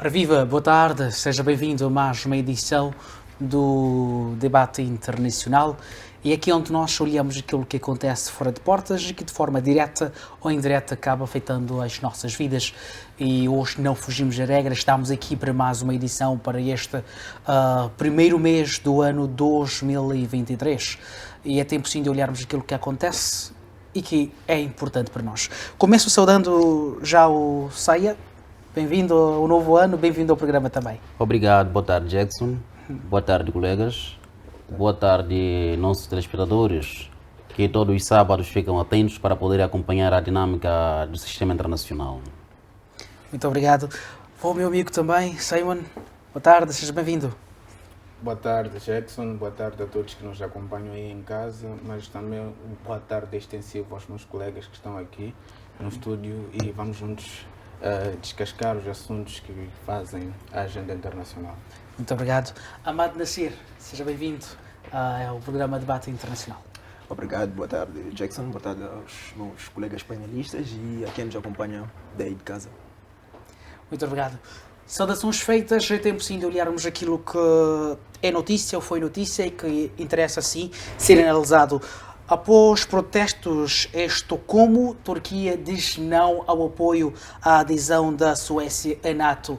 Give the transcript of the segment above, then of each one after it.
Ora viva, boa tarde, seja bem-vindo a mais uma edição do Debate Internacional e aqui onde nós olhamos aquilo que acontece fora de portas e que de forma direta ou indireta acaba afetando as nossas vidas. E hoje não fugimos da regra, estamos aqui para mais uma edição para este primeiro mês do ano 2023 e é tempo sim de olharmos aquilo que acontece e que é importante para nós. Começo saudando já o Saia. Bem-vindo ao novo ano, bem-vindo ao programa também. Obrigado, boa tarde Jackson, boa tarde colegas, boa tarde nossos telespectadores que todos os sábados ficam atentos para poder acompanhar a dinâmica do sistema internacional. Muito obrigado. Vou ao meu amigo também, Simon, boa tarde, seja bem-vindo. Boa tarde Jackson, boa tarde a todos que nos acompanham aí em casa, mas também boa tarde extensivo aos meus colegas que estão aqui no estúdio e vamos juntos descascar os assuntos que fazem a agenda internacional. Muito obrigado. Ahmad Nasir, seja bem-vindo ao programa Debate Internacional. Obrigado, boa tarde Jackson, boa tarde aos meus colegas painelistas e a quem nos acompanha daí de casa. Muito obrigado. Saudações feitas, é tempo sim de olharmos aquilo que é notícia ou foi notícia e que interessa sim ser analisado. Após protestos em Estocolmo, Turquia diz não ao apoio à adesão da Suécia à NATO.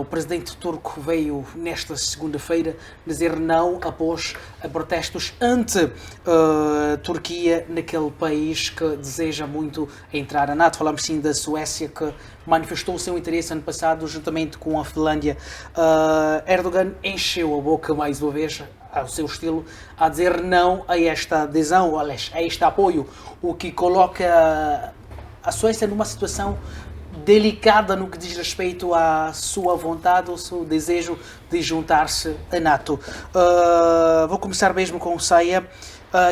O presidente turco veio nesta segunda-feira dizer não após protestos anti-Turquia naquele país que deseja muito entrar à NATO. Falamos sim da Suécia, que manifestou o seu interesse ano passado juntamente com a Finlândia. Erdogan encheu a boca mais uma vez, ao seu estilo, a dizer não a esta adesão, a este apoio, o que coloca a Suécia numa situação delicada no que diz respeito à sua vontade, ao seu desejo de juntar-se à NATO. Vou começar mesmo com o Saia.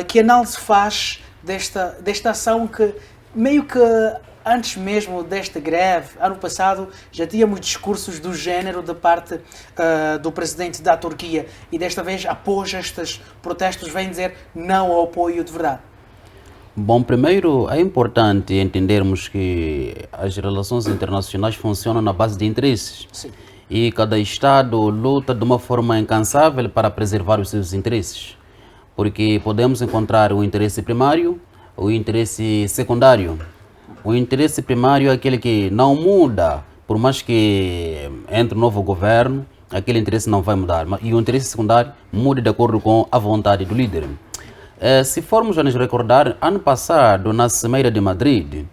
Que análise faz desta ação que, meio que antes mesmo desta greve, ano passado, já tínhamos discursos do género da parte do presidente da Turquia e desta vez, após estes protestos, vem dizer não ao apoio de verdade? Bom, primeiro é importante entendermos que as relações internacionais funcionam na base de interesses. Sim. E cada Estado luta de uma forma incansável para preservar os seus interesses. Porque podemos encontrar o interesse primário, o interesse secundário. O interesse primário é aquele que não muda, por mais que entre um novo governo, aquele interesse não vai mudar. E o interesse secundário muda de acordo com a vontade do líder. Se formos a nos recordar, ano passado, na Cimeira de Madrid,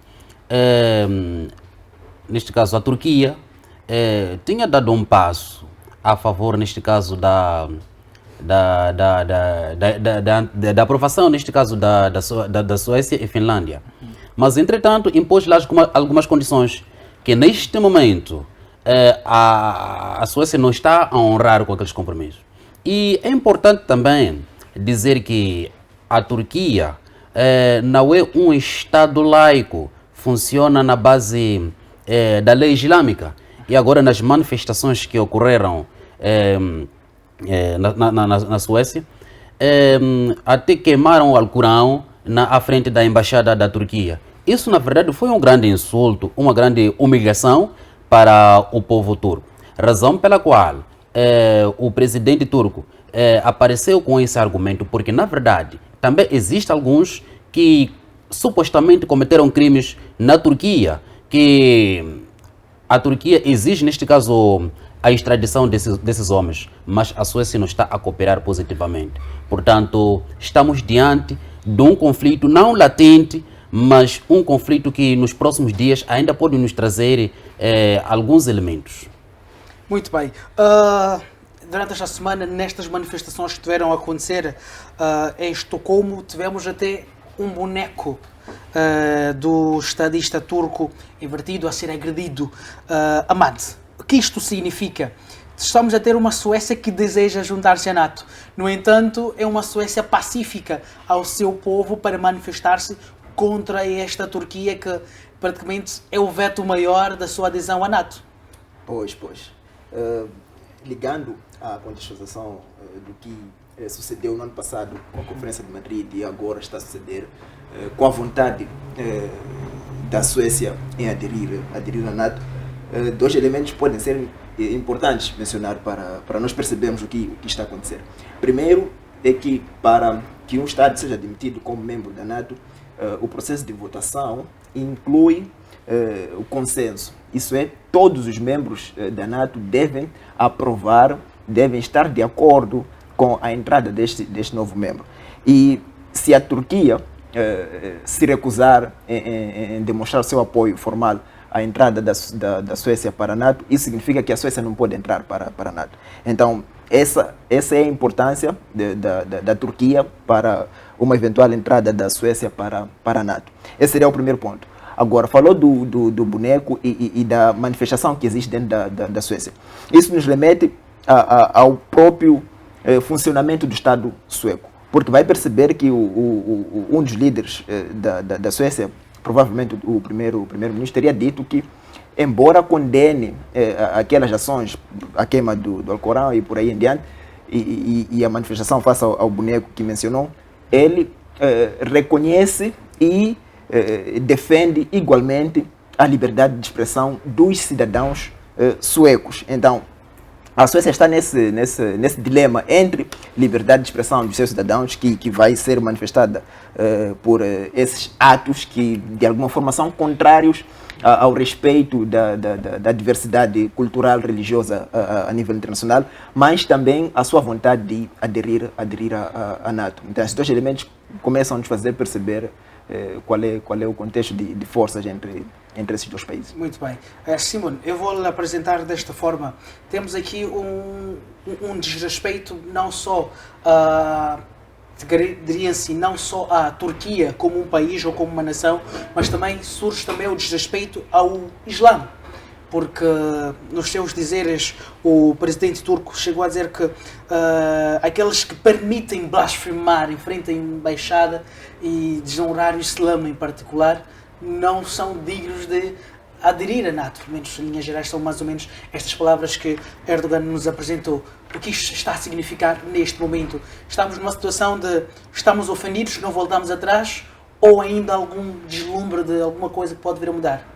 neste caso a Turquia, tinha dado um passo a favor, neste caso, da aprovação, neste caso, da Suécia e Finlândia. Mas, entretanto, impôs lá algumas condições que, neste momento, a Suécia não está a honrar com aqueles compromissos. E é importante também dizer que a Turquia não é um Estado laico, funciona na base da lei islâmica. E agora, nas manifestações que ocorreram na Suécia, até queimaram o Alcorão à frente da embaixada da Turquia. Isso, na verdade, foi um grande insulto, uma grande humilhação para o povo turco. Razão pela qual o presidente turco apareceu com esse argumento, porque, na verdade, também existem alguns que supostamente cometeram crimes na Turquia, que a Turquia exige, neste caso, a extradição desses homens, mas a Suécia não está a cooperar positivamente. Portanto, estamos diante de um conflito não latente, mas um conflito que nos próximos dias ainda pode nos trazer alguns elementos. Muito bem. Durante esta semana, nestas manifestações que tiveram a acontecer em Estocolmo, tivemos até um boneco do estadista turco invertido a ser agredido. Ahmad, o que isto significa? Estamos a ter uma Suécia que deseja juntar-se à NATO. No entanto, é uma Suécia pacífica ao seu povo para manifestar-se contra esta Turquia que praticamente é o veto maior da sua adesão à NATO. Pois. Ligando à contextualização do que sucedeu no ano passado com a Conferência de Madrid e agora está a suceder com a vontade da Suécia em aderir à NATO, dois elementos podem ser importantes mencionar para nós percebermos o que está a acontecer. Primeiro é que para que um Estado seja admitido como membro da NATO, o processo de votação inclui o consenso. Isso é, todos os membros da NATO devem aprovar, devem estar de acordo com a entrada deste novo membro. E se a Turquia se recusar em demonstrar seu apoio formal à entrada da Suécia para a NATO, isso significa que a Suécia não pode entrar para a NATO. Então, essa é a importância da Turquia para uma eventual entrada da Suécia para a NATO. Esse seria o primeiro ponto. Agora, falou do boneco e da manifestação que existe dentro da Suécia. Isso nos remete ao próprio funcionamento do Estado sueco. Porque vai perceber que um dos líderes da Suécia, provavelmente o primeiro-ministro, teria dito que, embora condene aquelas ações, a queima do Alcorão e por aí em diante, e a manifestação face ao boneco que mencionou, ele reconhece e defende igualmente a liberdade de expressão dos cidadãos suecos. Então, a Suécia está nesse dilema entre liberdade de expressão dos seus cidadãos, que vai ser manifestada por esses atos que, de alguma forma, são contrários ao respeito da diversidade cultural, religiosa a nível internacional, mas também a sua vontade de aderir à NATO. Então, esses dois elementos começam a nos fazer perceber qual é o contexto de forças entre esses dois países. Muito bem. Simone, eu vou lhe apresentar desta forma. Temos aqui um desrespeito não só, diria assim, não só à Turquia como um país ou como uma nação, mas também surge também o desrespeito ao Islã. Porque nos seus dizeres o presidente turco chegou a dizer que aqueles que permitem blasfemar em frente à embaixada e desonrar o Islã em particular não são dignos de aderir à NATO. Pelo menos em linhas gerais são mais ou menos estas palavras que Erdogan nos apresentou. O que isto está a significar neste momento? Estamos numa situação de estamos ofendidos, não voltamos atrás, ou ainda algum deslumbre de alguma coisa que pode vir a mudar?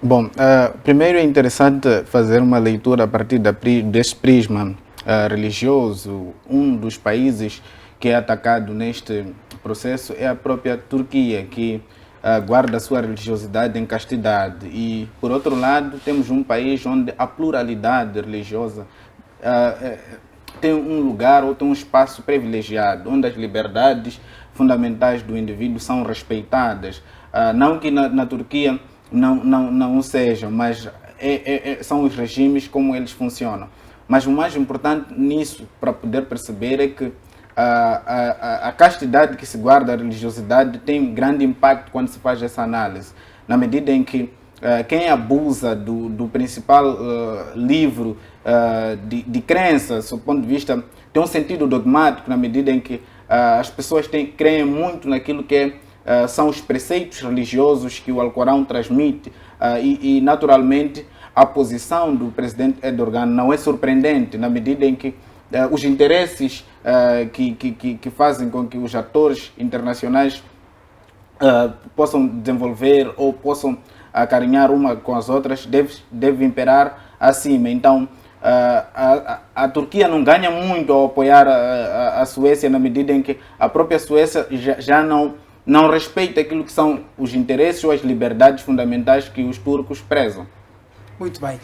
Bom, primeiro é interessante fazer uma leitura a partir deste prisma religioso. Um dos países que é atacado neste processo é a própria Turquia, que guarda a sua religiosidade em castidade. E, por outro lado, temos um país onde a pluralidade religiosa tem um lugar ou tem um espaço privilegiado, onde as liberdades fundamentais do indivíduo são respeitadas. Não que na Turquia não sejam, mas são os regimes como eles funcionam. Mas o mais importante nisso, para poder perceber, é que a castidade que se guarda, a religiosidade, tem grande impacto quando se faz essa análise, na medida em que quem abusa do principal livro de crença, do ponto de vista, tem um sentido dogmático, na medida em que as pessoas creem muito naquilo que são os preceitos religiosos que o Alcorão transmite, e naturalmente a posição do presidente Erdogan não é surpreendente, na medida em que os interesses que fazem com que os atores internacionais possam desenvolver ou possam acarinhar uma com as outras deve imperar acima. Então, a Turquia não ganha muito ao apoiar a Suécia, na medida em que a própria Suécia já não respeita aquilo que são os interesses ou as liberdades fundamentais que os turcos prezam. Muito bem.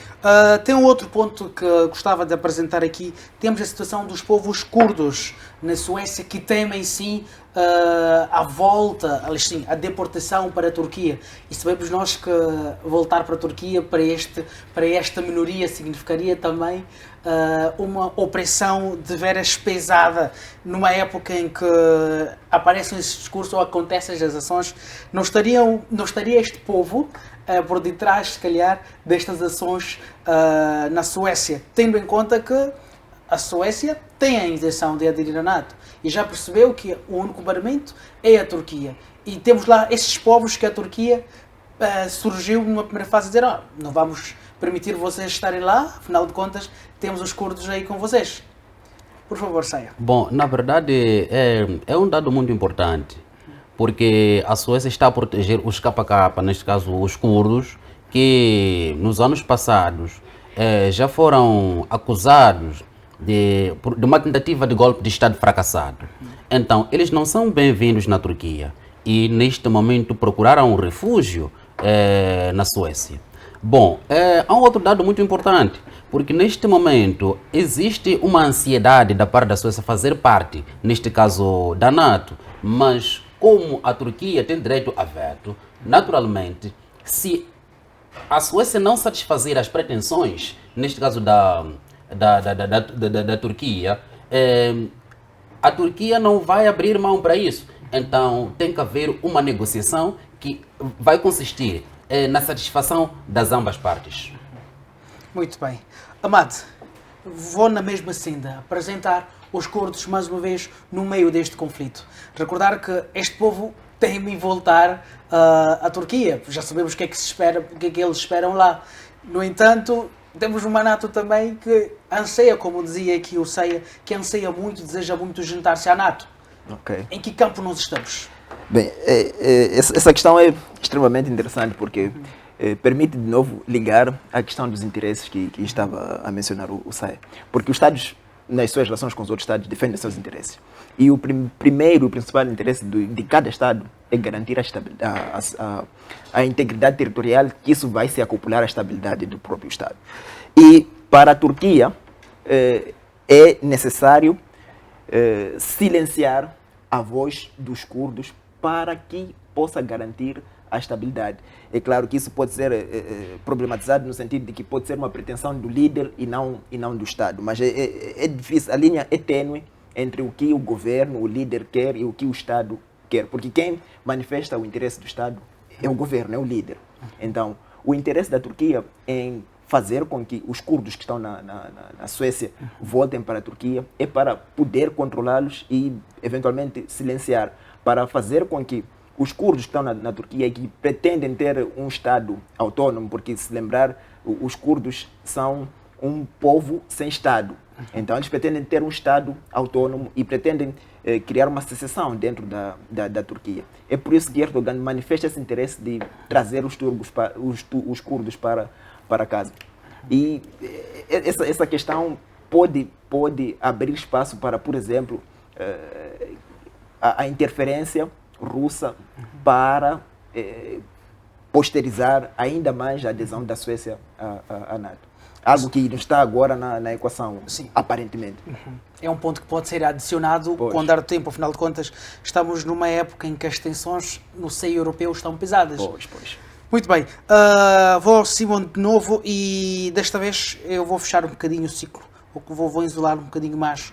Tem um outro ponto que gostava de apresentar aqui. Temos a situação dos povos curdos na Suécia que temem sim a volta, assim, a deportação para a Turquia. E sabemos nós que voltar para a Turquia para esta minoria significaria também uma opressão de veras pesada numa época em que aparecem esses discursos ou acontecem as ações. Não estaria este povo por detrás, se calhar, destas ações na Suécia, tendo em conta que a Suécia tem a intenção de aderir à NATO e já percebeu que o único parlamento é a Turquia. E temos lá esses povos que a Turquia surgiu numa primeira fase a dizer não vamos permitir vocês estarem lá, afinal de contas temos os curdos aí com vocês. Por favor, saia. Bom, na verdade é um dado muito importante, porque a Suécia está a proteger os KK, neste caso os curdos, que nos anos passados já foram acusados de uma tentativa de golpe de Estado fracassado. Então, eles não são bem-vindos na Turquia e, neste momento, procuraram um refúgio na Suécia. Bom, há um outro dado muito importante, porque neste momento existe uma ansiedade da parte da Suécia fazer parte, neste caso da NATO, mas como a Turquia tem direito a veto, naturalmente, se a Suécia não satisfazer as pretensões, neste caso da Turquia, a Turquia não vai abrir mão para isso. Então tem que haver uma negociação que vai consistir na satisfação das ambas partes. Muito bem. Amado, vou na mesma senda apresentar os curdos mais uma vez no meio deste conflito. Recordar que este povo teme voltar à Turquia. Já sabemos o que é que se espera, o que é que eles esperam lá. No entanto, temos uma NATO também que anseia, como dizia aqui o Ceia, que anseia muito, deseja muito juntar-se à NATO. Ok. Em que campo nós estamos? Bem, essa questão é extremamente interessante porque permite de novo ligar a questão dos interesses que estava a mencionar o Ceia. Porque os Estados, nas suas relações com os outros Estados, defendem seus interesses. E o primeiro e principal interesse de cada Estado é garantir a integridade territorial, que isso vai se acoplar à estabilidade do próprio Estado. E para a Turquia é necessário silenciar a voz dos curdos para que possa garantir a estabilidade. É claro que isso pode ser problematizado no sentido de que pode ser uma pretensão do líder e não do Estado, mas é difícil, a linha é tênue entre o que o governo, o líder quer e o que o Estado quer, porque quem manifesta o interesse do Estado é o governo, é o líder. Então, o interesse da Turquia em fazer com que os curdos que estão na Suécia voltem para a Turquia é para poder controlá-los e, eventualmente, silenciar, para fazer com que os curdos que estão na Turquia e que pretendem ter um Estado autônomo, porque, se lembrar, os curdos são um povo sem Estado. Então, eles pretendem ter um Estado autônomo e pretendem criar uma secessão dentro da Turquia. É por isso que Erdogan manifesta esse interesse de trazer os curdos para casa. E essa questão pode abrir espaço para, por exemplo, a interferência russa para posterizar ainda mais a adesão da Suécia à NATO. Algo que não está agora na equação, sim, aparentemente. É um ponto que pode ser adicionado com o andar do tempo. Afinal de contas, estamos numa época em que as tensões no seio europeu estão pesadas. Pois. Muito bem. Vou ao Simon de novo e desta vez eu vou fechar um bocadinho o ciclo. Vou isolar um bocadinho mais.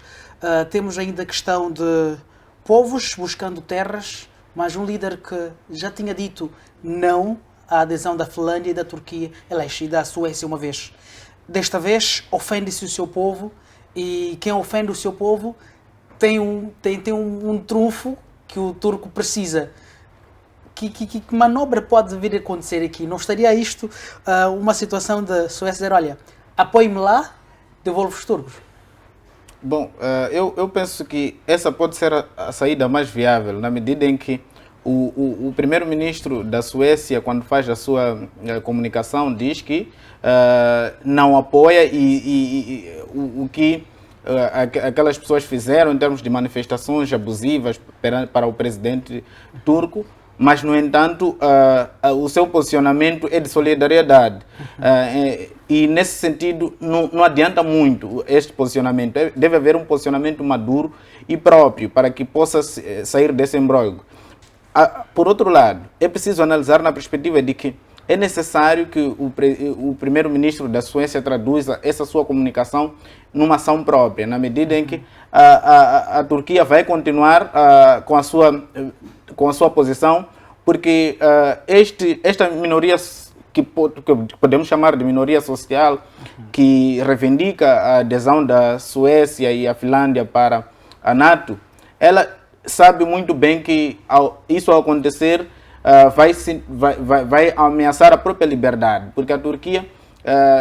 Temos ainda a questão de povos buscando terras, mas um líder que já tinha dito não à adesão da Finlândia e da Turquia, aliás, e da Suécia uma vez. Desta vez, ofende-se o seu povo e quem ofende o seu povo tem um trunfo que o turco precisa. Que manobra pode vir a acontecer aqui? Não estaria isto uma situação de Suécia dizer, olha, apoie-me lá, devolvo os turcos? Bom, eu penso que essa pode ser a saída mais viável, na medida em que o primeiro-ministro da Suécia, quando faz a sua comunicação, diz que não apoia o que aquelas pessoas fizeram em termos de manifestações abusivas para o presidente turco, mas, no entanto, o seu posicionamento é de solidariedade. E, nesse sentido, não adianta muito este posicionamento. Deve haver um posicionamento maduro e próprio para que possa sair desse imbróglio. Por outro lado, é preciso analisar na perspectiva de que é necessário que o primeiro-ministro da Suécia traduza essa sua comunicação numa ação própria, na medida em que a Turquia vai continuar com a sua posição, porque esta minoria que podemos chamar de minoria social, que reivindica a adesão da Suécia e a Finlândia para a NATO, ela sabe muito bem que isso ao acontecer vai ameaçar a própria liberdade, porque a Turquia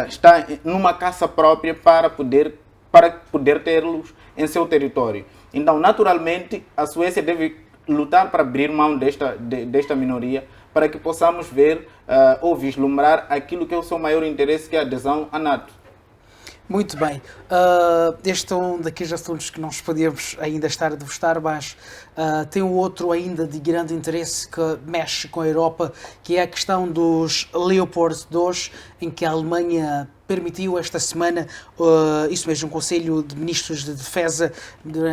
está numa caça própria para poder tê-los em seu território. Então, naturalmente, a Suécia deve lutar para abrir mão desta minoria, para que possamos ver ou vislumbrar aquilo que é o seu maior interesse, que é a adesão à NATO. Muito bem. Este é um daqueles assuntos que nós podíamos ainda estar a degustar, mas tem um outro ainda de grande interesse que mexe com a Europa, que é a questão dos Leopard 2, em que a Alemanha permitiu esta semana, isso mesmo, o Conselho de Ministros de Defesa,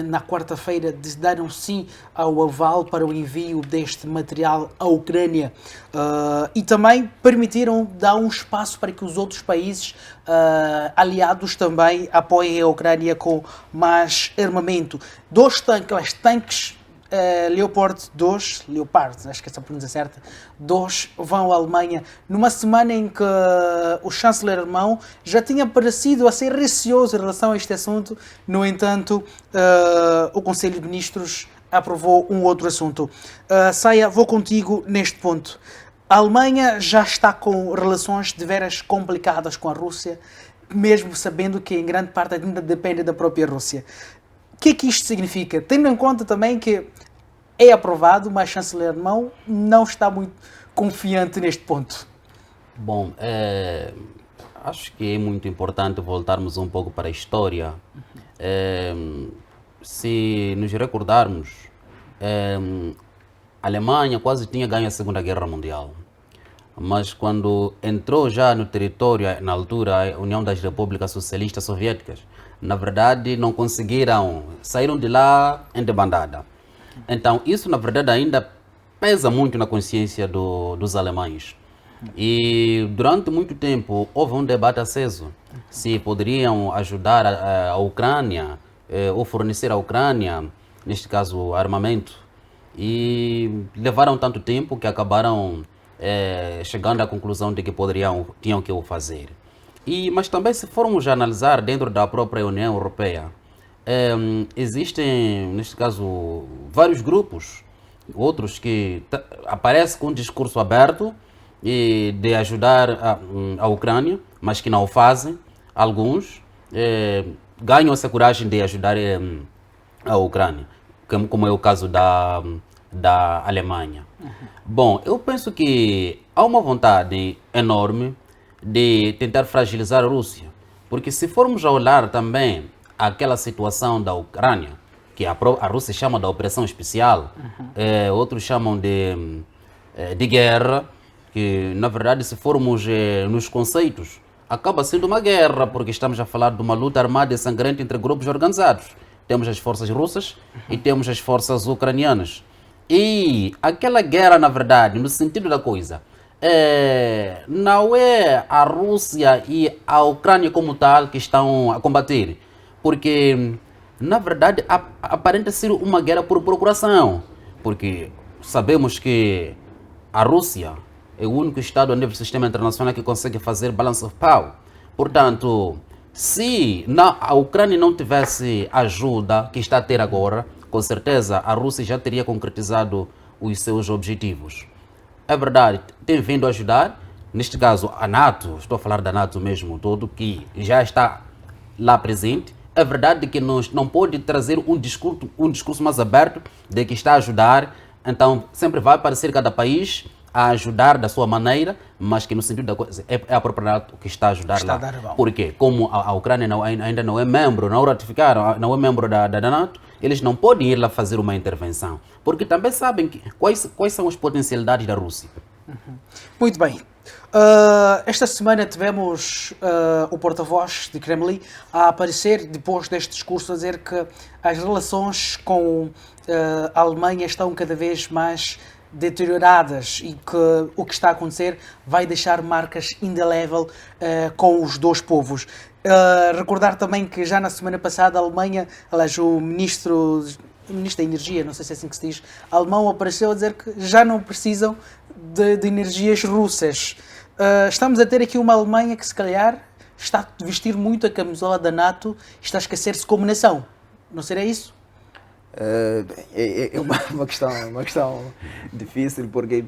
na quarta-feira, de dar um sim ao aval para o envio deste material à Ucrânia. E também permitiram dar um espaço para que os outros países aliados também apoiem a Ucrânia com mais armamento. Dois tanques Leopard 2, acho que essa é a pronúncia certa, 2 vão à Alemanha numa semana em que o chanceler alemão já tinha parecido a ser receoso em relação a este assunto. No entanto, o Conselho de Ministros aprovou um outro assunto. Saia, vou contigo neste ponto. A Alemanha já está com relações de veras complicadas com a Rússia, mesmo sabendo que em grande parte ainda depende da própria Rússia. O que é que isto significa? Tendo em conta também que é aprovado, mas o chanceler alemão não está muito confiante neste ponto. Bom, acho que é muito importante voltarmos um pouco para a história. Se nos recordarmos, a Alemanha quase tinha ganho a Segunda Guerra Mundial. Mas quando entrou já no território, na altura, a União das Repúblicas Socialistas Soviéticas, na verdade não conseguiram, saíram de lá em debandada. Então isso na verdade ainda pesa muito na consciência dos alemães. E durante muito tempo houve um debate aceso se poderiam ajudar a Ucrânia ou fornecer à Ucrânia, neste caso, armamento. E levaram tanto tempo que acabaram chegando à conclusão de que tinham que o fazer. Mas também, se formos analisar dentro da própria União Europeia, existem, neste caso, vários grupos, outros que aparecem com um discurso aberto de ajudar a Ucrânia, mas que não o fazem. Alguns ganham essa coragem de ajudar a Ucrânia, como é o caso da Alemanha. Bom, eu penso que há uma vontade enorme de tentar fragilizar a Rússia, porque se formos a olhar também aquela situação da Ucrânia, que a Rússia chama de operação especial, outros chamam de guerra, que na verdade, se formos nos conceitos, acaba sendo uma guerra, porque estamos a falar de uma luta armada e sangrenta entre grupos organizados. Temos as forças russas e temos as forças ucranianas. E aquela guerra, na verdade, no sentido da coisa, não é a Rússia e a Ucrânia como tal que estão a combater, porque, na verdade, aparenta ser uma guerra por procuração, porque sabemos que a Rússia é o único Estado a nível do sistema internacional que consegue fazer balance of power. Portanto, se a Ucrânia não tivesse ajuda que está a ter agora, com certeza a Rússia já teria concretizado os seus objetivos. É verdade, tem vindo a ajudar, neste caso a NATO, estou a falar da NATO mesmo todo, que já está lá presente. É verdade que não pode trazer um discurso mais aberto de que está a ajudar, então sempre vai parecer cada país a ajudar da sua maneira, mas que no sentido da coisa é a própria NATO que está a ajudar lá. Porque como a Ucrânia ainda não é membro, não ratificaram, não é membro da NATO, eles não podem ir lá fazer uma intervenção, porque também sabem quais são as potencialidades da Rússia. Muito bem. Esta semana tivemos o porta-voz de Kremlin a aparecer, depois deste discurso, a dizer que as relações com a Alemanha estão cada vez mais deterioradas e que o que está a acontecer vai deixar marcas indeléveis com os dois povos. Recordar também que já na semana passada a Alemanha, aliás, o ministro da Energia, não sei se é assim que se diz, alemão, apareceu a dizer que já não precisam de energias russas. Estamos a ter aqui uma Alemanha que se calhar está a vestir muito a camisola da NATO e está a esquecer-se como nação. Não será isso? É uma questão difícil, porque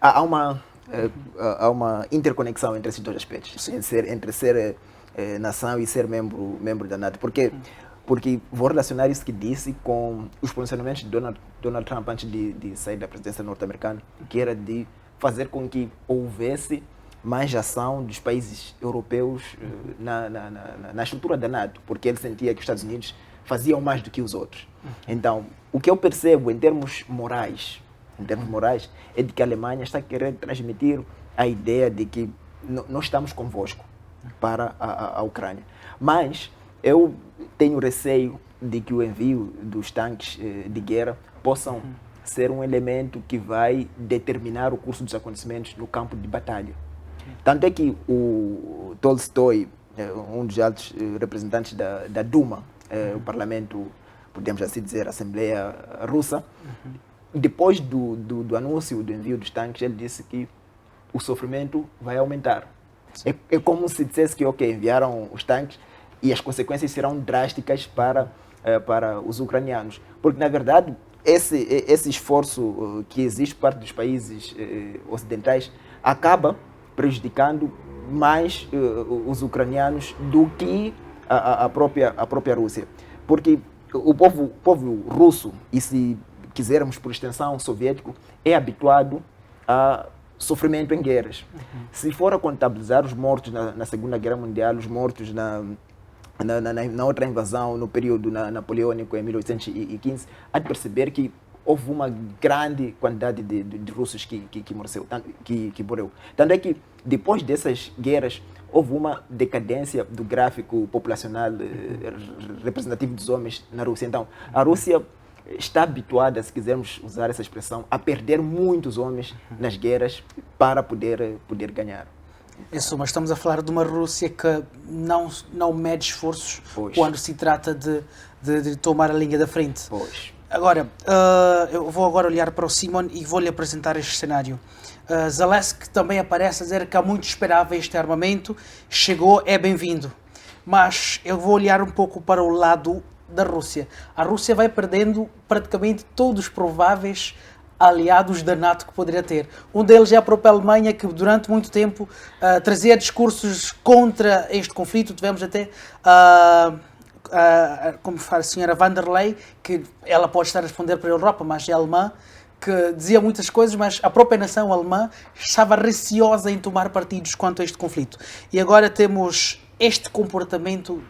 há uma interconexão entre esses dois aspectos, entre ser nação e ser membro da NATO. Porque vou relacionar isso que disse com os posicionamentos de Donald Trump antes de sair da presidência norte-americana, que era de fazer com que houvesse mais ação dos países europeus na estrutura da NATO, porque ele sentia que os Estados Unidos faziam mais do que os outros. Então, o que eu percebo em termos morais, é de que a Alemanha está querendo transmitir a ideia de que nós estamos convosco para a Ucrânia. Mas eu tenho receio de que o envio dos tanques de guerra possam ser um elemento que vai determinar o curso dos acontecimentos no campo de batalha. Tanto é que o Tolstói, um dos altos representantes da Duma, o parlamento, podemos assim dizer, a Assembleia Russa, depois do anúncio do envio dos tanques, ele disse que o sofrimento vai aumentar. É como se dissesse que, ok, enviaram os tanques e as consequências serão drásticas para os ucranianos. Porque, na verdade, esse esforço que existe por parte dos países ocidentais acaba prejudicando mais os ucranianos do que a própria Rússia. Porque o povo russo, e se quisermos por extensão soviético, é habituado a sofrimento em guerras. Se for a contabilizar os mortos na Segunda Guerra Mundial, os mortos na outra invasão, no período napoleônico, em 1815, há de perceber que houve uma grande quantidade de russos que morreu. Tanto é que, depois dessas guerras, houve uma decadência do gráfico populacional representativo dos homens na Rússia. Então, a Rússia está habituada, se quisermos usar essa expressão, a perder muitos homens nas guerras para poder ganhar. Isso, mas estamos a falar de uma Rússia que não mede esforços quando se trata de tomar a linha da frente. Pois. Agora, eu vou agora olhar para o Simon e vou-lhe apresentar este cenário. Zelensky também aparece a dizer que há muito esperava este armamento, chegou, é bem-vindo. Mas eu vou olhar um pouco para o lado da Rússia. A Rússia vai perdendo praticamente todos os prováveis aliados da NATO que poderia ter. Um deles é a própria Alemanha, que durante muito tempo trazia discursos contra este conflito. Tivemos até como fala a senhora van der Leyen, que ela pode estar a responder para a Europa, mas é alemã, que dizia muitas coisas, mas a própria nação alemã estava receosa em tomar partidos quanto a este conflito. E agora temos este comportamento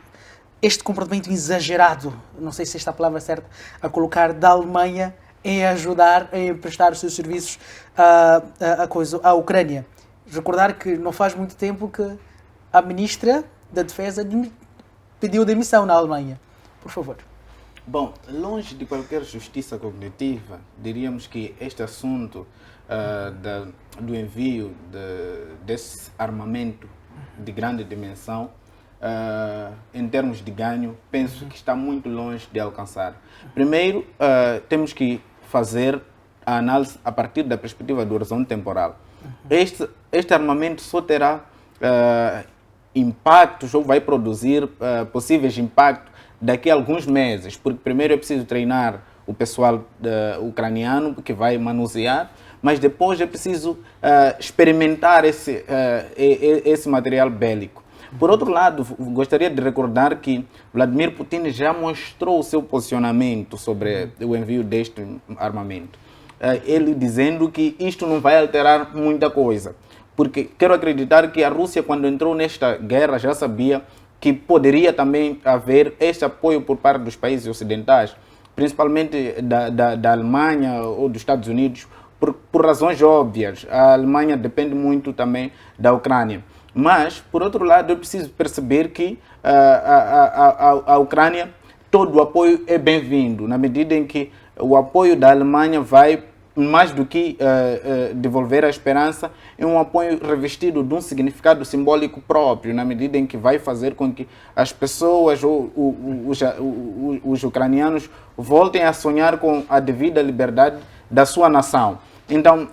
exagerado, não sei se esta é a palavra certa, a colocar da Alemanha em ajudar, em prestar os seus serviços à Ucrânia. Recordar que não faz muito tempo que a ministra da Defesa pediu demissão na Alemanha. Por favor. Bom, longe de qualquer justiça cognitiva, diríamos que este assunto do envio desse armamento de grande dimensão, em termos de ganho, penso que está muito longe de alcançar. Primeiro, temos que fazer a análise a partir da perspectiva do horizonte temporal. Este armamento só terá impactos ou vai produzir possíveis impactos daqui a alguns meses, porque primeiro é preciso treinar o pessoal ucraniano que vai manusear, mas depois é preciso experimentar esse material bélico. Por outro lado, gostaria de recordar que Vladimir Putin já mostrou o seu posicionamento sobre o envio deste armamento. Ele dizendo que isto não vai alterar muita coisa, porque quero acreditar que a Rússia, quando entrou nesta guerra, já sabia que poderia também haver este apoio por parte dos países ocidentais, principalmente da Alemanha ou dos Estados Unidos, por razões óbvias. A Alemanha depende muito também da Ucrânia. Mas, por outro lado, eu preciso perceber que a Ucrânia, todo o apoio é bem-vindo, na medida em que o apoio da Alemanha vai, mais do que devolver a esperança, é um apoio revestido de um significado simbólico próprio, na medida em que vai fazer com que as pessoas, ou os ucranianos, voltem a sonhar com a devida liberdade da sua nação. Então,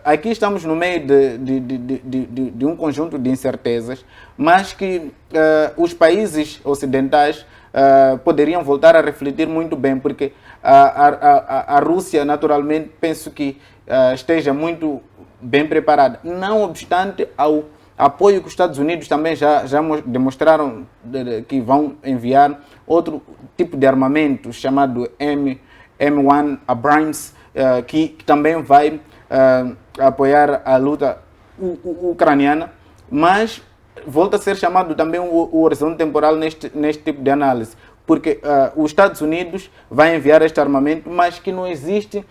aqui estamos no meio de um conjunto de incertezas, mas que os países ocidentais poderiam voltar a refletir muito bem, porque a Rússia, naturalmente, penso que esteja muito bem preparada. Não obstante ao apoio que os Estados Unidos também já demonstraram que vão enviar outro tipo de armamento chamado M1 Abrams, que também vai apoiar a luta ucraniana. mas volta a ser chamado também o horizonte temporal neste tipo de análise, porque os Estados Unidos vai enviar este armamento, mas que não existe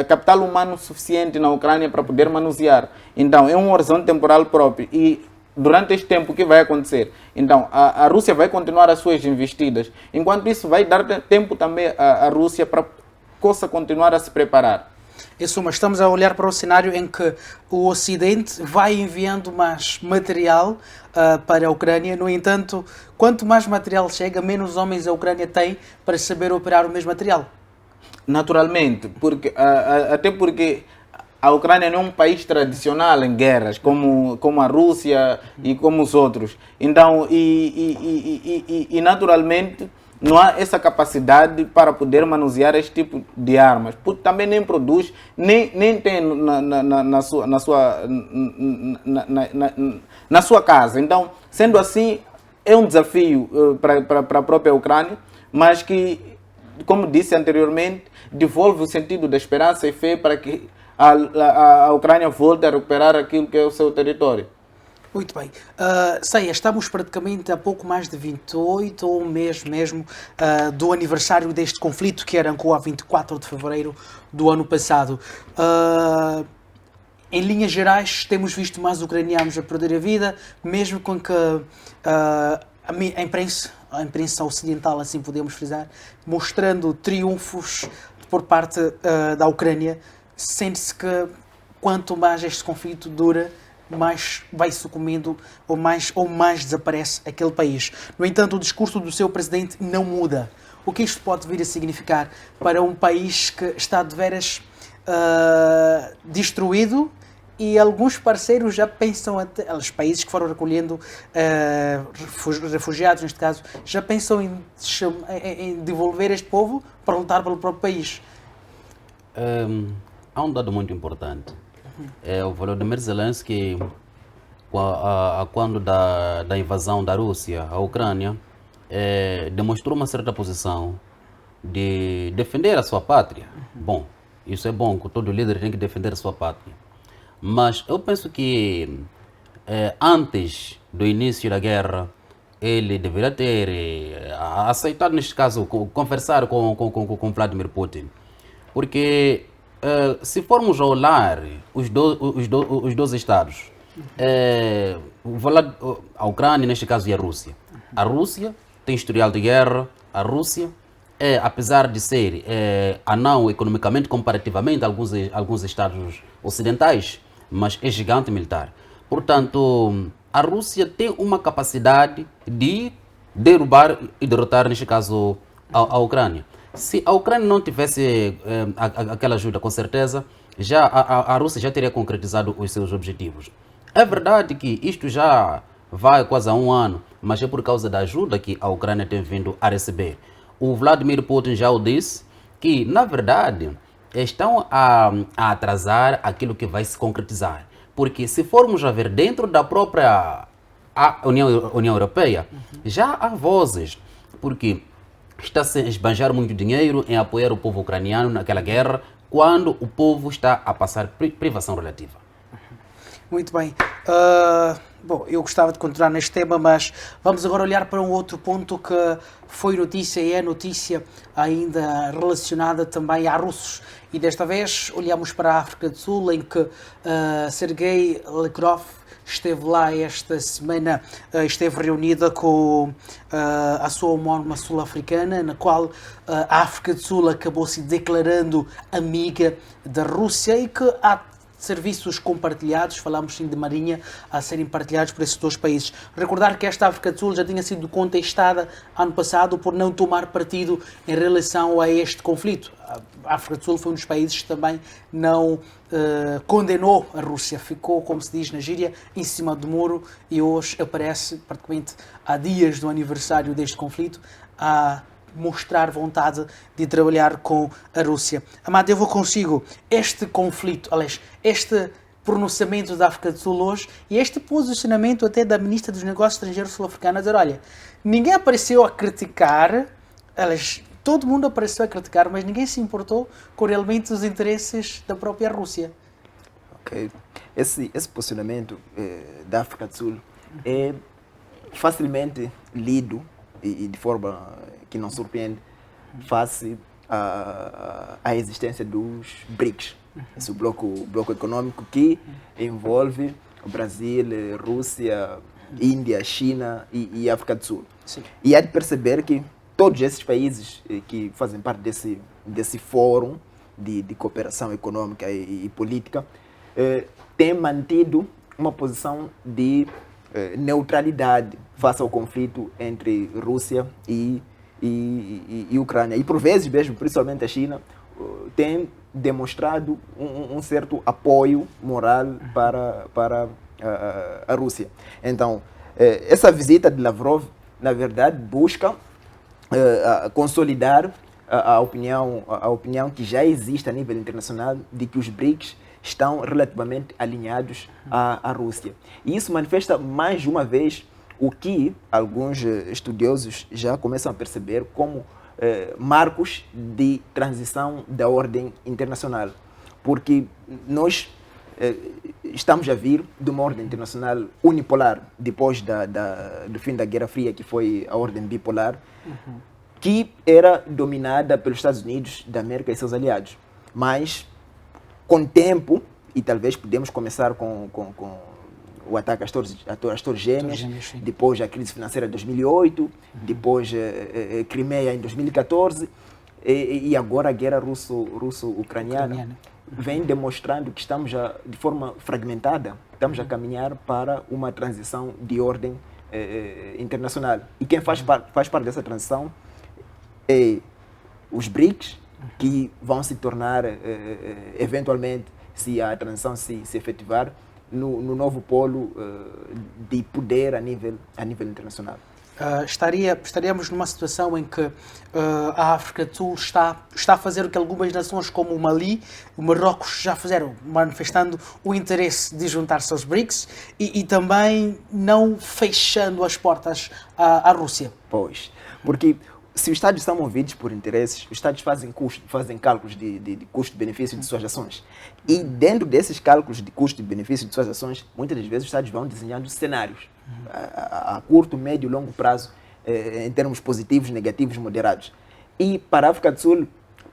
capital humano suficiente na Ucrânia para poder manusear. Então, é um horizonte temporal próprio e durante este tempo o que vai acontecer? Então, a Rússia vai continuar as suas investidas, enquanto isso vai dar tempo também à Rússia para possa continuar a se preparar. Em suma, estamos a olhar para o cenário em que o Ocidente vai enviando mais material para a Ucrânia. No entanto, quanto mais material chega, menos homens a Ucrânia tem para saber operar o mesmo material. Naturalmente, porque, até porque a Ucrânia não é um país tradicional em guerras, como a Rússia e como os outros. Então, naturalmente, não há essa capacidade para poder manusear este tipo de armas, porque também nem produz, nem tem na sua casa. Então, sendo assim, é um desafio para a própria Ucrânia, mas que, como disse anteriormente, devolve o sentido da esperança e fé para que a Ucrânia volte a recuperar aquilo que é o seu território. Muito bem. Ceia, estamos praticamente a pouco mais de 28, ou um mês mesmo, do aniversário deste conflito que arrancou a 24 de fevereiro do ano passado. Em linhas gerais, temos visto mais ucranianos a perder a vida, mesmo com que a imprensa ocidental, assim podemos frisar, mostrando triunfos por parte da Ucrânia. Sente-se que quanto mais este conflito dura, mais vai sucumbindo ou mais desaparece aquele país. No entanto, o discurso do seu presidente não muda. O que isto pode vir a significar para um país que está de veras destruído e alguns parceiros já pensam, até os países que foram recolhendo refugiados, neste caso, já pensam em devolver este povo para lutar pelo próprio país? Há um dado muito importante. O Volodymyr Zelensky, quando da invasão da Rússia à Ucrânia, demonstrou uma certa posição de defender a sua pátria. Bom, isso é bom, todo líder tem que defender a sua pátria. Mas eu penso que antes do início da guerra, ele deveria ter aceitado, neste caso, conversar com Vladimir Putin. Porque se formos a olhar os dois estados, a Ucrânia, neste caso, e a Rússia tem historial de guerra. A Rússia, apesar de ser anão economicamente, comparativamente a alguns estados ocidentais, mas é gigante militar. Portanto, a Rússia tem uma capacidade de derrubar e derrotar, neste caso, a Ucrânia. Se a Ucrânia não tivesse aquela ajuda, com certeza, a Rússia já teria concretizado os seus objetivos. É verdade que isto já vai quase há um ano, mas é por causa da ajuda que a Ucrânia tem vindo a receber. O Vladimir Putin já o disse, que, na verdade, estão a atrasar aquilo que vai se concretizar. Porque se formos a ver dentro da própria União Europeia, já há vozes, porque está-se a esbanjar muito dinheiro em apoiar o povo ucraniano naquela guerra, quando o povo está a passar privação relativa. Muito bem. Bom, eu gostava de continuar neste tema, mas vamos agora olhar para um outro ponto que foi notícia e é notícia ainda relacionada também a russos. E desta vez olhamos para a África do Sul, em que Sergei Lavrov esteve lá esta semana, esteve reunida com a sua homónima sul-africana, na qual a África do Sul acabou se declarando amiga da Rússia e que há serviços compartilhados, falamos sim de marinha, a serem partilhados por esses dois países. Recordar que esta África do Sul já tinha sido contestada ano passado por não tomar partido em relação a este conflito. A África do Sul foi um dos países que também não condenou a Rússia, ficou, como se diz na gíria, em cima do muro e hoje aparece, praticamente há dias do aniversário deste conflito, a mostrar vontade de trabalhar com a Rússia. Amado, eu vou consigo. Este conflito, aliás, este pronunciamento da África do Sul hoje e este posicionamento até da Ministra dos Negócios Estrangeiros sul-africana, dizer, olha, ninguém apareceu a criticar, aliás, todo mundo apareceu a criticar, mas ninguém se importou com realmente os interesses da própria Rússia. Ok. Esse posicionamento da África do Sul é facilmente lido e de forma que não surpreende face à existência dos BRICS, esse bloco econômico que envolve o Brasil, Rússia, Índia, China e África do Sul. Sim. E há de perceber que todos esses países que fazem parte desse fórum de cooperação econômica e política têm mantido uma posição de neutralidade face ao conflito entre Rússia e Ucrânia. E por vezes mesmo, principalmente a China, tem demonstrado um certo apoio moral para a Rússia. Então, essa visita de Lavrov, na verdade, busca consolidar a opinião que já existe a nível internacional de que os BRICS estão relativamente alinhados à Rússia. E isso manifesta mais uma vez o que alguns estudiosos já começam a perceber como marcos de transição da ordem internacional. Porque nós estamos a vir de uma ordem internacional unipolar, depois do fim da Guerra Fria, que foi a ordem bipolar, que era dominada pelos Estados Unidos da América e seus aliados. Mas, com o tempo, e talvez podemos começar com o ataque às Torres Gêmeas, depois a crise financeira de 2008, depois Crimeia em 2014, e agora a guerra russo-ucraniana, vem demonstrando que estamos de forma fragmentada, estamos a caminhar para uma transição de ordem internacional. E quem faz parte dessa transição é os BRICS, que vão se tornar, eventualmente, se a transição se efetivar, no novo polo de poder a nível internacional. Estaríamos numa situação em que a África do Sul está a fazer o que algumas nações como o Mali, o Marrocos já fizeram, manifestando o interesse de juntar-se aos BRICS e também não fechando as portas à Rússia. Pois, porque se os Estados são movidos por interesses, os Estados fazem cálculos de custo-benefício de suas ações. E dentro desses cálculos de custo-benefício de suas ações, muitas das vezes os Estados vão desenhando cenários a curto, médio e longo prazo, em termos positivos, negativos, moderados. E para a África do Sul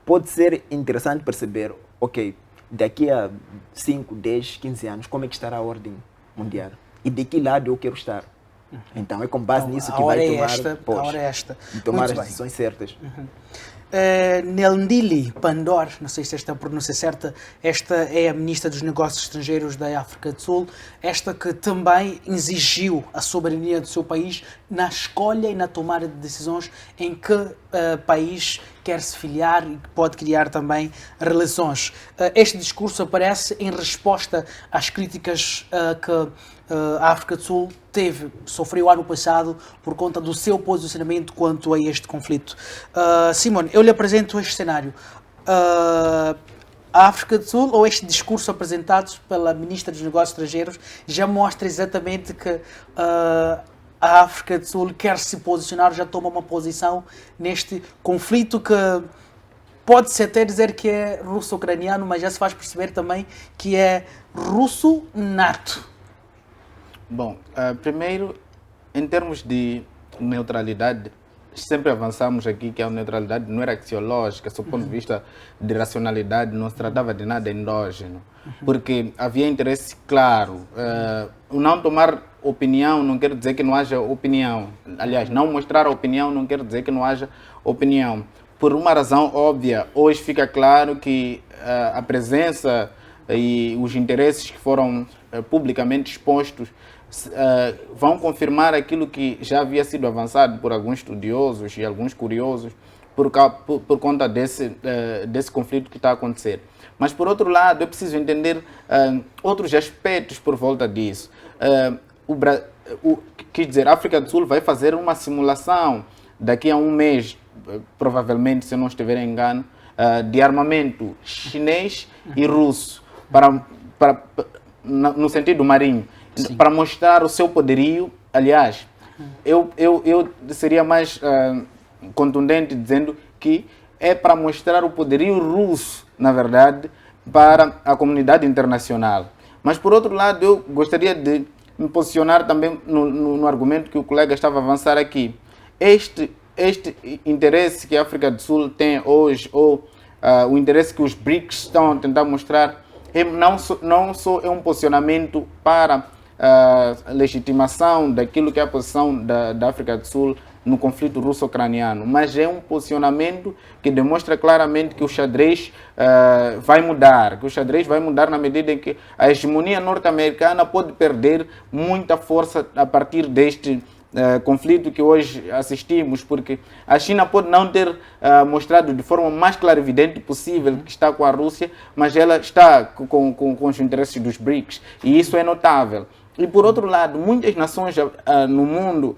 pode ser interessante perceber, ok, daqui a 5, 10, 15 anos, como é que estará a ordem mundial? E de que lado eu quero estar? Então é com base nisso que vai tomar as decisões certas. Nelndili Pandor, não sei se esta é a pronúncia certa, esta é a Ministra dos Negócios Estrangeiros da África do Sul, esta que também exigiu a soberania do seu país na escolha e na tomada de decisões em que país quer se filiar e que pode criar também relações. Este discurso aparece em resposta às críticas que a África do Sul sofreu ano passado por conta do seu posicionamento quanto a este conflito. Simone, eu lhe apresento este cenário. A África do Sul, ou este discurso apresentado pela Ministra dos Negócios Estrangeiros, já mostra exatamente que a África do Sul quer se posicionar, já toma uma posição neste conflito que pode-se até dizer que é russo-ucraniano, mas já se faz perceber também que é russo-nato. Bom, primeiro, em termos de neutralidade, sempre avançamos aqui que a neutralidade não era axiológica, do ponto de vista de racionalidade, não se tratava de nada endógeno, porque havia interesse claro. Não tomar opinião não quer dizer que não haja opinião. Aliás, não mostrar a opinião não quer dizer que não haja opinião. Por uma razão óbvia, hoje fica claro que a presença e os interesses que foram publicamente expostos vão confirmar aquilo que já havia sido avançado por alguns estudiosos e alguns curiosos por conta desse conflito que está a acontecer. Mas, por outro lado, é preciso entender outros aspectos por volta disso. Quer dizer, a África do Sul vai fazer uma simulação daqui a um mês, provavelmente, se eu não estiver em engano, de armamento chinês e russo, no sentido marinho. Sim. Para mostrar o seu poderio. Aliás, eu seria mais contundente dizendo que é para mostrar o poderio russo, na verdade, para a comunidade internacional. Mas, por outro lado, eu gostaria de me posicionar também no argumento que o colega estava a avançar aqui. Este interesse que a África do Sul tem hoje, ou o interesse que os BRICS estão a tentar mostrar, não só é um posicionamento para a legitimação daquilo que é a posição da África do Sul no conflito russo-ucraniano, mas é um posicionamento que demonstra claramente que o xadrez vai mudar, na medida em que a hegemonia norte-americana pode perder muita força a partir deste conflito que hoje assistimos, porque a China pode não ter mostrado de forma mais clarividente possível que está com a Rússia, mas ela está com os interesses dos BRICS, e isso é notável. E por outro lado, muitas nações no mundo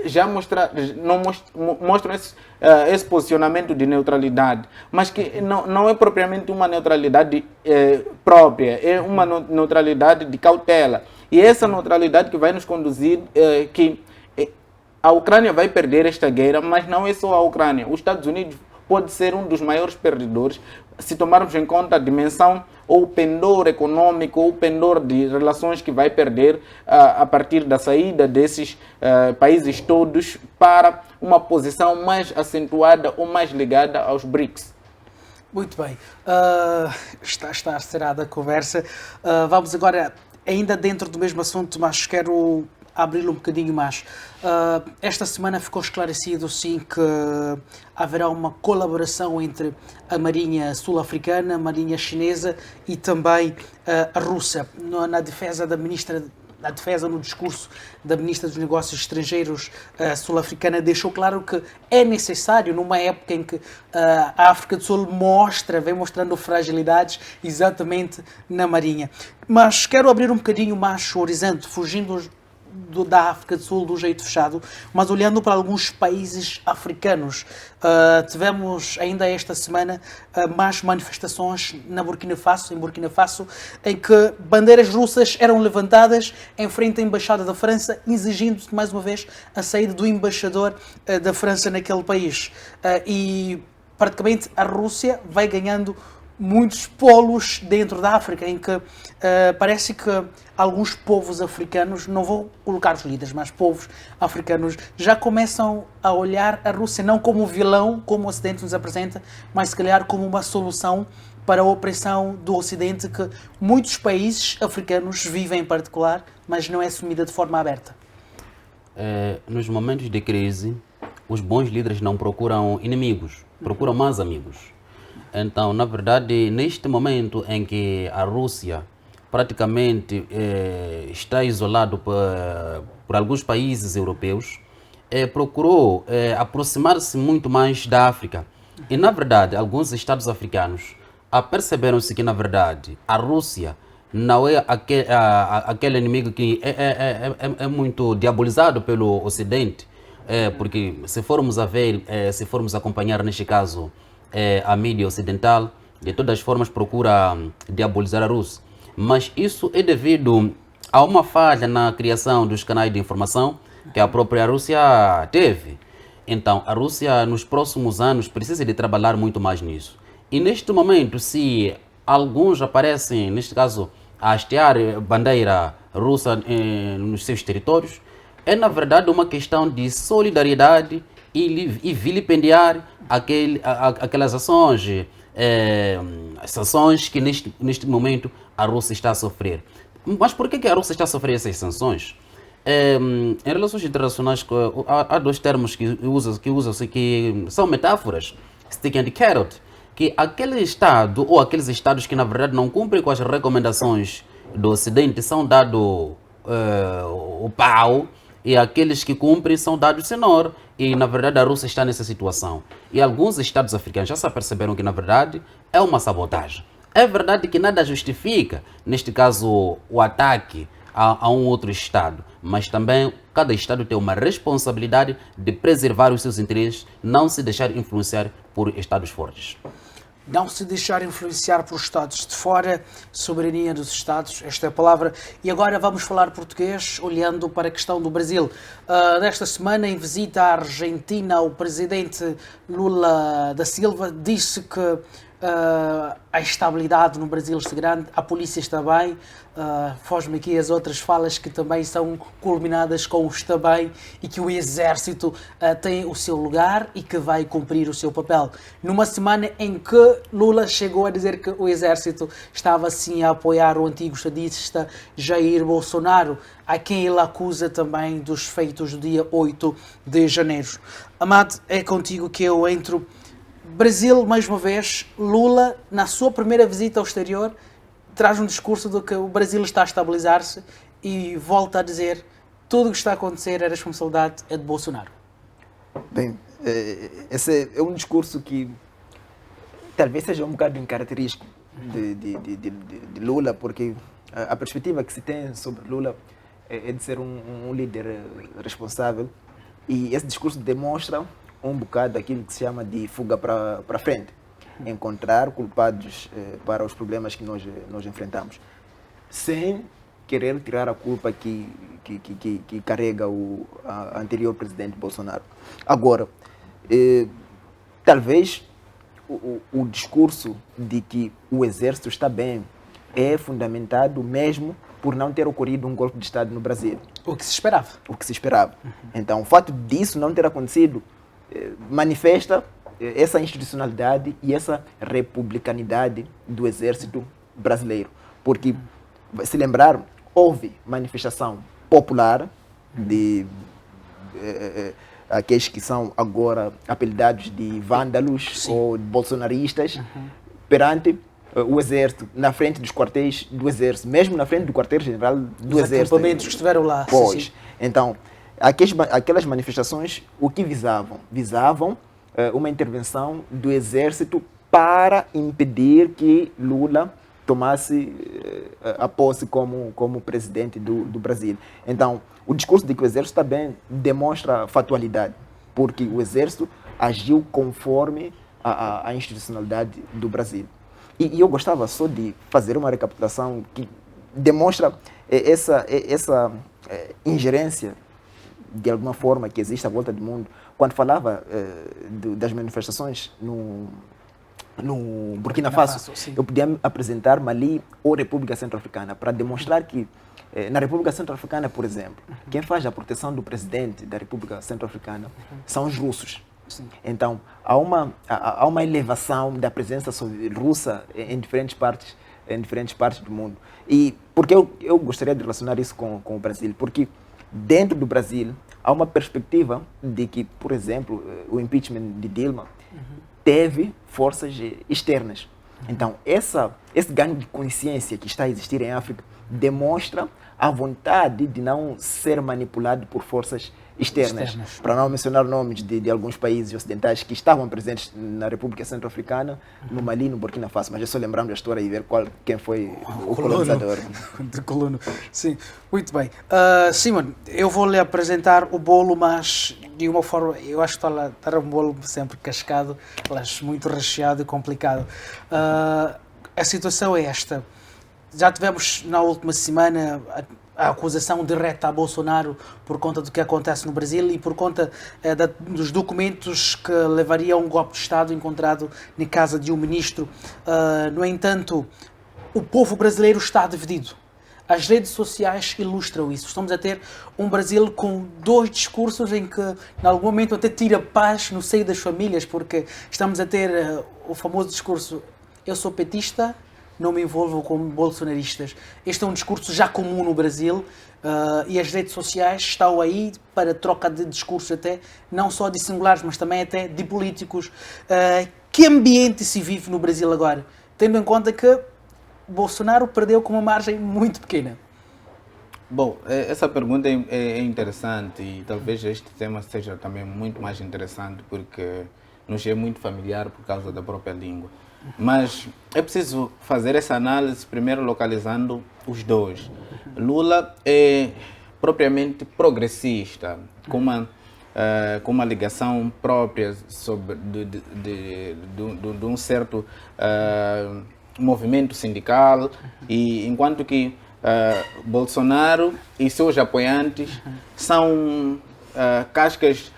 já mostram esse posicionamento de neutralidade, mas que não é propriamente uma neutralidade própria, é uma neutralidade de cautela. E é essa neutralidade que vai nos conduzir que a Ucrânia vai perder esta guerra, mas não é só a Ucrânia. Os Estados Unidos pode ser um dos maiores perdedores se tomarmos em conta a dimensão ou o pendor econômico ou o pendor de relações que vai perder a partir da saída desses países todos para uma posição mais acentuada ou mais ligada aos BRICS. Muito bem. Está acerada a conversa. Vamos agora, ainda dentro do mesmo assunto, mas quero abri-lo um bocadinho mais. Esta semana ficou esclarecido, sim, que haverá uma colaboração entre a Marinha Sul-Africana, a Marinha Chinesa e também a Russa, na defesa da Ministra. A defesa, no discurso da Ministra dos Negócios Estrangeiros sul-africana, deixou claro que é necessário, numa época em que a África do Sul vem mostrando fragilidades exatamente na Marinha. Mas quero abrir um bocadinho mais o horizonte, fugindo da África do Sul do jeito fechado, mas olhando para alguns países africanos. Tivemos ainda esta semana mais manifestações em Burkina Faso, em que bandeiras russas eram levantadas em frente à Embaixada da França, exigindo-se mais uma vez a saída do embaixador da França naquele país. E praticamente a Rússia vai ganhando muitos polos dentro da África, em que parece que alguns povos africanos, não vou colocar os líderes, mas povos africanos já começam a olhar a Rússia não como vilão, como o Ocidente nos apresenta, mas se calhar como uma solução para a opressão do Ocidente que muitos países africanos vivem em particular, mas não é assumida de forma aberta. Nos momentos de crise, os bons líderes não procuram inimigos, procuram mais amigos. Então, na verdade, neste momento em que a Rússia praticamente está isolado por alguns países europeus, procurou aproximar-se muito mais da África. E, na verdade, alguns estados africanos aperceberam-se que, na verdade, a Rússia não é aquele inimigo que é muito diabolizado pelo Ocidente, porque se formos a ver, se formos acompanhar neste caso a mídia ocidental, de todas as formas procura diabolizar a Rússia. Mas isso é devido a uma falha na criação dos canais de informação que a própria Rússia teve. Então, a Rússia nos próximos anos precisa de trabalhar muito mais nisso. E neste momento, se alguns aparecem, neste caso, a hastear bandeira russa nos seus territórios, é na verdade uma questão de solidariedade e vilipendiar aquelas ações, sanções que neste momento a Rússia está a sofrer. Mas por que a Rússia está a sofrer essas sanções? Em relações internacionais, há dois termos que usam-se que são metáforas, stick and carrot, que aquele Estado ou aqueles Estados que na verdade não cumprem com as recomendações do Ocidente são dados o pau, e aqueles que cumprem são dados cenoura. E na verdade a Rússia está nessa situação. E alguns Estados africanos já se aperceberam que na verdade é uma sabotagem. É verdade que nada justifica, neste caso, o ataque a um outro Estado, mas também cada Estado tem uma responsabilidade de preservar os seus interesses, não se deixar influenciar por Estados fortes. Não se deixar influenciar por Estados de fora, soberania dos Estados, esta é a palavra. E agora vamos falar português, olhando para a questão do Brasil. Nesta semana, em visita à Argentina, o presidente Lula da Silva disse que a estabilidade no Brasil está grande, a polícia está bem, foge-me aqui as outras falas que também são culminadas com o está bem e que o exército tem o seu lugar e que vai cumprir o seu papel. Numa semana em que Lula chegou a dizer que o exército estava sim a apoiar o antigo estadista Jair Bolsonaro, a quem ele acusa também dos feitos do dia 8 de janeiro. Amado, é contigo que eu entro. Brasil, mais uma vez, Lula, na sua primeira visita ao exterior, traz um discurso de que o Brasil está a estabilizar-se e volta a dizer tudo o que está a acontecer, a responsabilidade é de Bolsonaro. Bem, esse é um discurso que talvez seja um bocado incaracterístico de Lula, porque a perspectiva que se tem sobre Lula é de ser um líder responsável, e esse discurso demonstra um bocado aquilo que se chama de fuga para frente, encontrar culpados para os problemas que nós enfrentamos, sem querer tirar a culpa que carrega o anterior presidente Bolsonaro. Agora, talvez o discurso de que o exército está bem é fundamentado mesmo por não ter ocorrido um golpe de Estado no Brasil. O que se esperava. O que se esperava. Então, o fato disso não ter acontecido manifesta essa institucionalidade e essa republicanidade do exército brasileiro. Porque, se lembrar, houve manifestação popular de aqueles que são agora apelidados de vândalos, sim, ou de bolsonaristas, perante o exército, na frente dos quartéis do exército, mesmo na frente do quartel-general do exército. Os acampamentos que estiveram lá. Pois. Sim. Então, aquelas manifestações, o que visavam? Visavam uma intervenção do exército para impedir que Lula tomasse a posse como presidente do Brasil. Então, o discurso de que o exército está bem demonstra factualidade, porque o exército agiu conforme a institucionalidade do Brasil. E eu gostava só de fazer uma recapitulação que demonstra essa ingerência, de alguma forma, que existe à volta do mundo. Quando falava das manifestações no Burkina Faso, eu podia apresentar Mali ou República Centro-Africana para demonstrar que na República Centro-Africana, por exemplo, quem faz a proteção do presidente da República Centro-Africana são os russos. Sim. Então, há uma elevação da presença russa em diferentes partes do mundo. E porque eu gostaria de relacionar isso com o Brasil? Porque dentro do Brasil há uma perspectiva de que, por exemplo, o impeachment de Dilma teve forças externas. Então, esse ganho de consciência que está a existir em África demonstra a vontade de não ser manipulado por forças externas. Para não mencionar nomes de alguns países ocidentais que estavam presentes na República Centro-Africana, no Mali e no Burkina Faso. Mas é só lembrarmos da história e ver quem foi o colonizador. De colono. Sim, muito bem. Simon, eu vou lhe apresentar o bolo, mas de uma forma, eu acho que está um bolo sempre cascado, mas muito recheado e complicado. A situação é esta. Já tivemos na última semana a acusação direta a Bolsonaro por conta do que acontece no Brasil e por conta dos documentos que levariam a um golpe de Estado encontrado na casa de um ministro. No entanto, o povo brasileiro está dividido. As redes sociais ilustram isso. Estamos a ter um Brasil com dois discursos em que, em algum momento, até tira paz no seio das famílias, porque estamos a ter o famoso discurso: eu sou petista, não me envolvo com bolsonaristas. Este é um discurso já comum no Brasil e as redes sociais estão aí para troca de discursos, até não só de singulares, mas também até de políticos. Que ambiente se vive no Brasil agora, tendo em conta que Bolsonaro perdeu com uma margem muito pequena? Bom, essa pergunta é interessante e talvez este tema seja também muito mais interessante porque nos é muito familiar por causa da própria língua. Mas é preciso fazer essa análise primeiro localizando os dois. Lula é propriamente progressista, com uma ligação própria sobre de um certo movimento sindical, e enquanto que Bolsonaro e seus apoiantes são cascas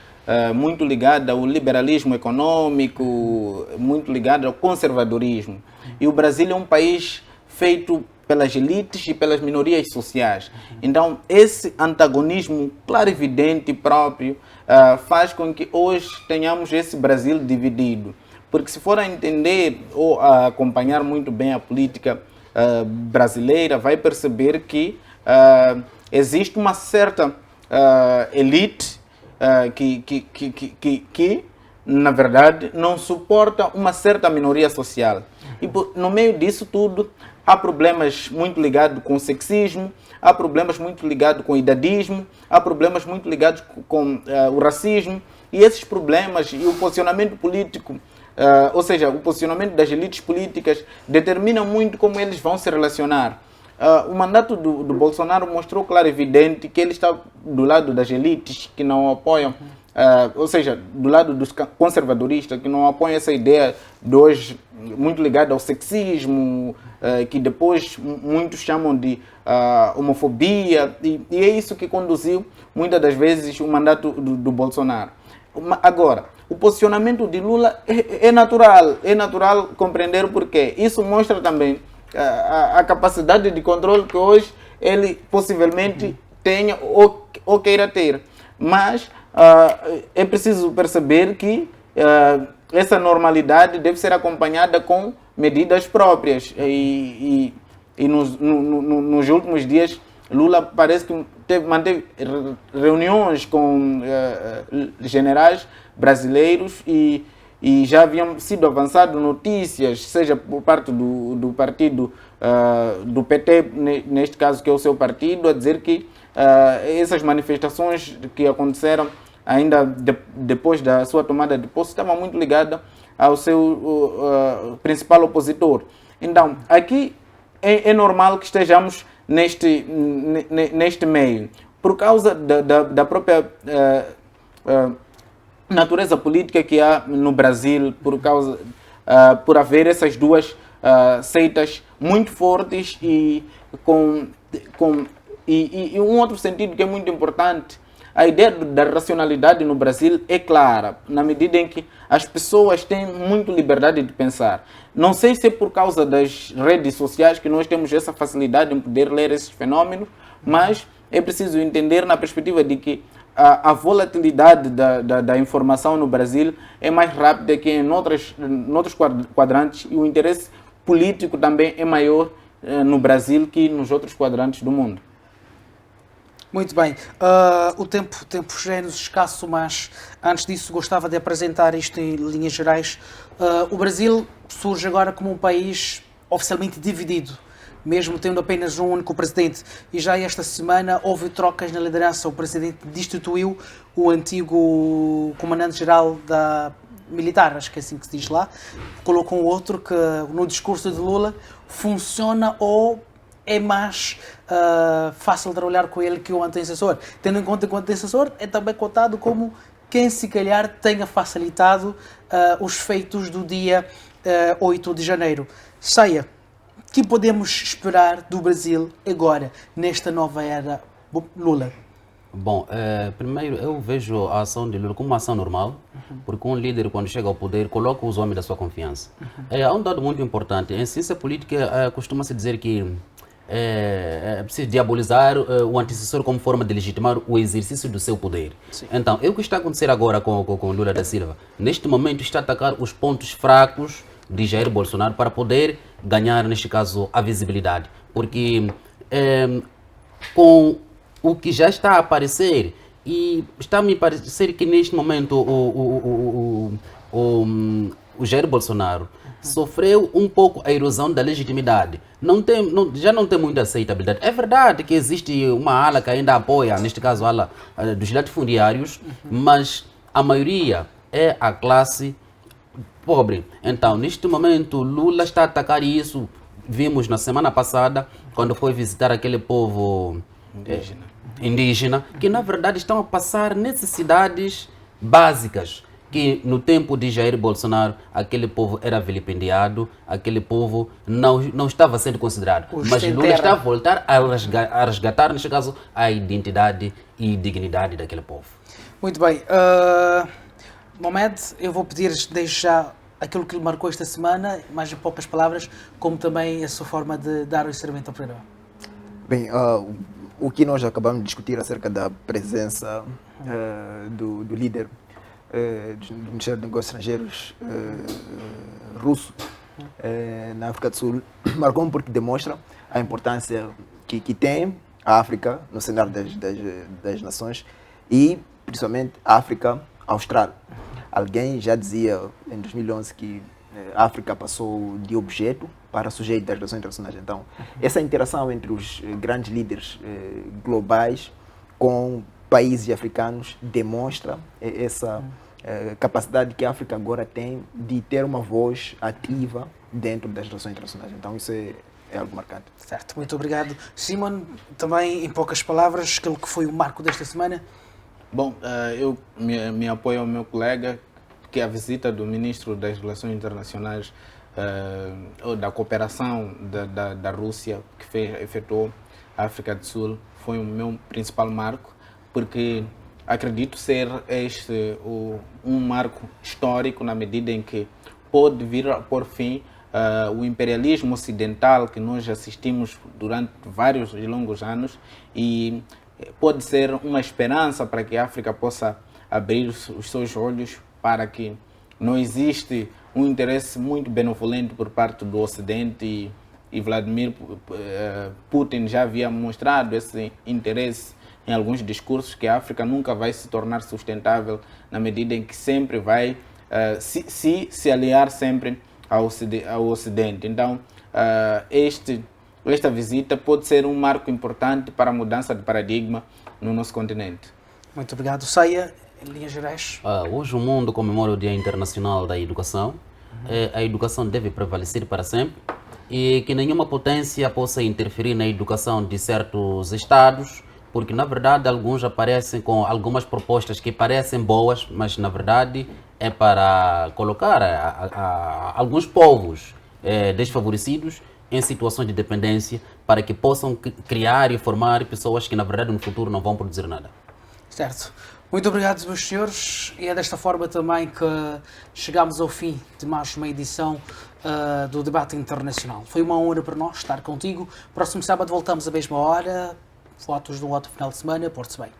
muito ligada ao liberalismo econômico, muito ligada ao conservadorismo. E o Brasil é um país feito pelas elites e pelas minorias sociais. Então, esse antagonismo claro e evidente próprio faz com que hoje tenhamos esse Brasil dividido. Porque se for a entender ou a acompanhar muito bem a política brasileira, vai perceber que existe uma certa elite que, na verdade, não suporta uma certa minoria social. E no meio disso tudo, há problemas muito ligados com o sexismo, há problemas muito ligados com o idadismo, há problemas muito ligados com o racismo, e esses problemas e o posicionamento político, ou seja, o posicionamento das elites políticas determina muito como eles vão se relacionar. O mandato do Bolsonaro mostrou claro e evidente que ele está do lado das elites que não apoiam, ou seja, do lado dos conservadoristas que não apoiam essa ideia de hoje muito ligada ao sexismo, que depois muitos chamam de homofobia, e é isso que conduziu muitas das vezes o mandato do Bolsonaro. Agora, o posicionamento de Lula é natural compreender porquê. Isso mostra também a capacidade de controle que hoje ele possivelmente tenha ou queira ter. Mas é preciso perceber que essa normalidade deve ser acompanhada com medidas próprias. E nos últimos dias, Lula parece que manteve reuniões com generais brasileiros e já haviam sido avançadas notícias, seja por parte do partido do PT, neste caso que é o seu partido, a dizer que essas manifestações que aconteceram ainda depois da sua tomada de posse estavam muito ligadas ao seu principal opositor. Então, aqui é normal que estejamos neste meio, por causa da própria natureza política que há no Brasil, por haver essas duas seitas muito fortes e um outro sentido que é muito importante. A ideia da racionalidade no Brasil é clara, na medida em que as pessoas têm muita liberdade de pensar. Não sei se é por causa das redes sociais que nós temos essa facilidade em poder ler esses fenômenos, mas é preciso entender na perspectiva de que a volatilidade da informação no Brasil é mais rápida que em outros quadrantes, e o interesse político também é maior no Brasil que nos outros quadrantes do mundo. Muito bem. O tempo já é nos escasso, mas antes disso gostava de apresentar isto em linhas gerais. O Brasil surge agora como um país oficialmente dividido, mesmo tendo apenas um único presidente. E já esta semana houve trocas na liderança. O presidente destituiu o antigo comandante-geral da militar, acho que é assim que se diz lá, colocou um outro que no discurso de Lula funciona ou é mais fácil trabalhar com ele que o antecessor, tendo em conta que o antecessor é também cotado como quem se calhar tenha facilitado os feitos do dia 8 de janeiro. Saia, o que podemos esperar do Brasil agora, nesta nova era Lula? Bom, primeiro eu vejo a ação de Lula como uma ação normal, porque um líder, quando chega ao poder, coloca os homens da sua confiança. Há um dado muito importante. Em ciência política, costuma-se dizer que é preciso diabolizar o antecessor como forma de legitimar o exercício do seu poder. Sim. Então, o que está a acontecer agora com Lula da Silva? Neste momento está a atacar os pontos fracos de Jair Bolsonaro para poder ganhar, neste caso, a visibilidade. Porque com o que já está a aparecer, e está a me parecer que neste momento o Jair Bolsonaro sofreu um pouco a erosão da legitimidade. Já não tem muita aceitabilidade. É verdade que existe uma ala que ainda apoia, neste caso a ala dos latifundiários, mas a maioria é a classe pobre. Então, neste momento, Lula está a atacar isso. Vimos na semana passada, quando foi visitar aquele povo indígena, que na verdade estão a passar necessidades básicas, que no tempo de Jair Bolsonaro aquele povo era vilipendiado, aquele povo não estava sendo considerado. Mas Lula está a voltar a resgatar, neste caso, a identidade e dignidade daquele povo. Muito bem. Mohamed, eu vou pedir desde já aquilo que lhe marcou esta semana, mais em poucas palavras, como também a sua forma de dar o encerramento ao programa. Bem, o que nós acabamos de discutir acerca da presença do líder do Ministério dos Negócios Estrangeiros russo na África do Sul marcou-me porque demonstra a importância que tem a África no cenário das nações e principalmente a África Austral. Alguém já dizia em 2011 que a África passou de objeto para sujeito das relações internacionais. Então, essa interação entre os grandes líderes globais com países africanos demonstra essa capacidade que a África agora tem de ter uma voz ativa dentro das relações internacionais. Então, isso é algo marcante. Certo, muito obrigado. Simon, também em poucas palavras, aquilo que foi o marco desta semana. Bom, eu me apoio ao meu colega que a visita do Ministro das Relações Internacionais ou da Cooperação da Rússia que efetuou a África do Sul foi o meu principal marco, porque acredito ser este um marco histórico na medida em que pode vir a pôr fim o imperialismo ocidental que nós assistimos durante vários e longos anos e pode ser uma esperança para que a África possa abrir os seus olhos para que não existe um interesse muito benevolente por parte do Ocidente e Vladimir Putin já havia mostrado esse interesse em alguns discursos que a África nunca vai se tornar sustentável na medida em que sempre vai se aliar sempre ao Ocidente. Então, esta visita pode ser um marco importante para a mudança de paradigma no nosso continente. Muito obrigado. Saia, em linhas gerais. Hoje o mundo comemora o Dia Internacional da Educação. A educação deve prevalecer para sempre e que nenhuma potência possa interferir na educação de certos estados, porque na verdade alguns aparecem com algumas propostas que parecem boas, mas na verdade é para colocar alguns povos desfavorecidos em situações de dependência para que possam criar e formar pessoas que na verdade no futuro não vão produzir nada. Certo. Muito obrigado, meus senhores, e é desta forma também que chegamos ao fim de mais uma edição do Debate Internacional. Foi uma honra para nós estar contigo. Próximo sábado voltamos à mesma hora. Fotos de um outro final de semana. Porte-se bem.